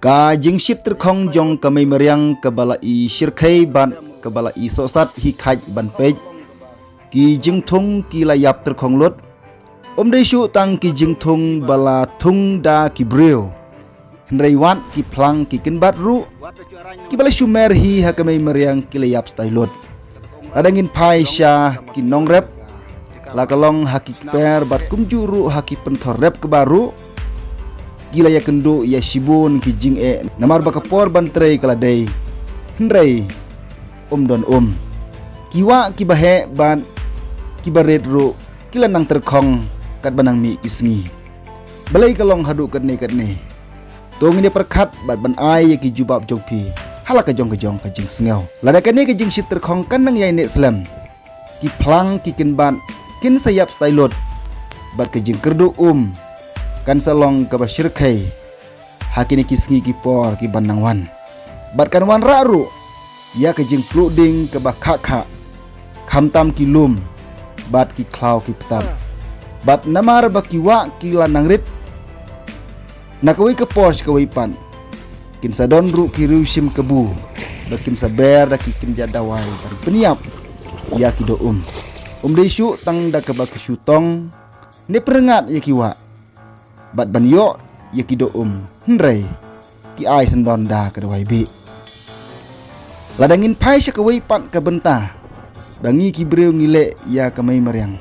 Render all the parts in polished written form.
Ka jing ship terkong jong kamay meriang kabala i shirkay ban kabala i sosat hi khaj ban pej ki jing thung ki layap terkong lot omde shu tang ki jing thung bala thung da ki breu hendrai wat ki plang ki kinbat ru ki bala shumer hi ha kamay meriang ki layap stay lot adangin pai sha ki nong rep lakalong haki per bat kumjuru haki penthor rep ke baru gila ya kendo ya shibun ki jing namar bakapor bantrei kaladei hendrai don kiwa ki bahe ban ki baret ru kila nang terkong kat banang mi kisngi balai kalong hadu kat ne tong ini perkat bat ban ai ya ki jubab jongpi halaka jong ka jing sngau lada kan ne ki jing shit terkong kan nang yai ne slam ki plang ki kin ban kin sayap stylot bat ke jing kerdu kan salong ke basyirkai hakini kisngi ki por ki banang wan bat kan wan raru ya ke jing pluding ke bakakha khamtam ki lum bat ki klau ki petam bat namar bakiwa ki lanang rit nakawi ke por kawi pan kin sadon ru ki rusim kebu bakim saber da ki kin jadawai bar peniap ya ki do desu tang da ke bak syutong ne perengat ya kiwa bat ban yo ya ki do hendrai ki ai sendon da ke dawai bi ladangin pai syakawai pan ke bentah bangi ki breu ngile ya kamai meriang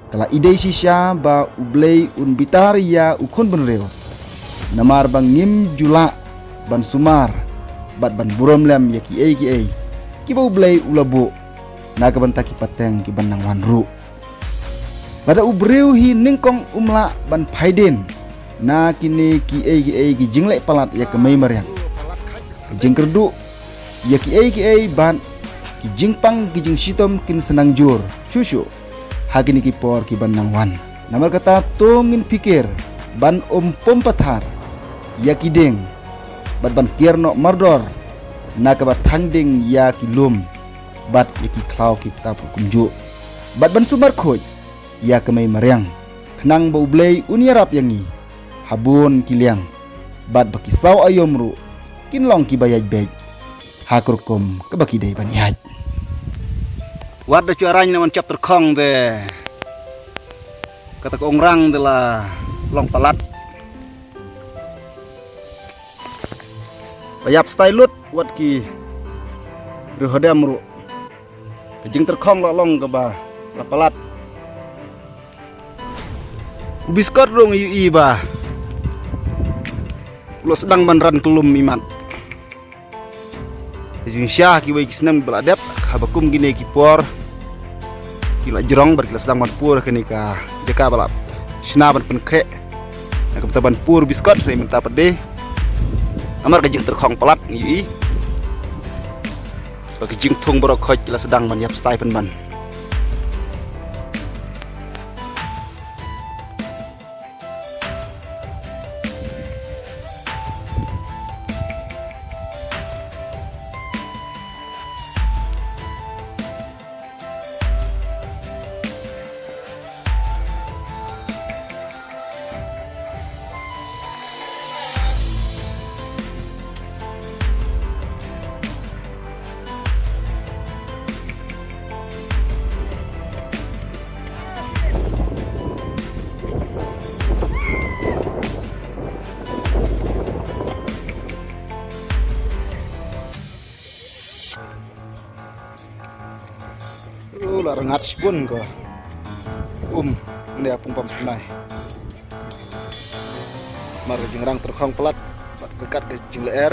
kala ide sisya ba ublei un bitar ya ukun benreu namar bang ngim jula ban sumar bat ban burom lem ya ki ki ba ublei ulabu na ke bentah ki pateng ki banang wanru lada ubreu hi ningkong umla ban paiden na kini ki jinglek palat ya kamai meriang jing kerdu ya ki ban ki jingpang ki jing sitom kin senang jur susu hakini ki por ki banang wan namar kata tongin pikir ban pompathar ya ki ding bat ban kierno mardor na ka bat thanding ya ki lum bat ya ki klau ki tap kumju bat ban sumar khoj ya kamai meriang kenang bau blei unyarap yangi habun kiliang bat baki saw ayomru kinlong ki bayaj bej hakurkum ke baki dei ban yaj wat da cuaranya naman cap terkong de kata ko ongrang de la long palat bayap stylut wat ki ruhodam ru jing terkong lo long ke ba la palat biskot rong yu ba lo sedang manran kelum iman jing syah ki wai kisnam beladap habakum gine ki por kila jerong bar kila sedang manpur kini ka deka balap sinaban penkre nak taban pur biskot re minta pede amar ka jing terkong pelat yu bagi jing thung borok khoj kila sedang manyap stai penban lah rengat spun ko ini apung pampunai mar jengrang terkong pelat bat kekat ke jing leer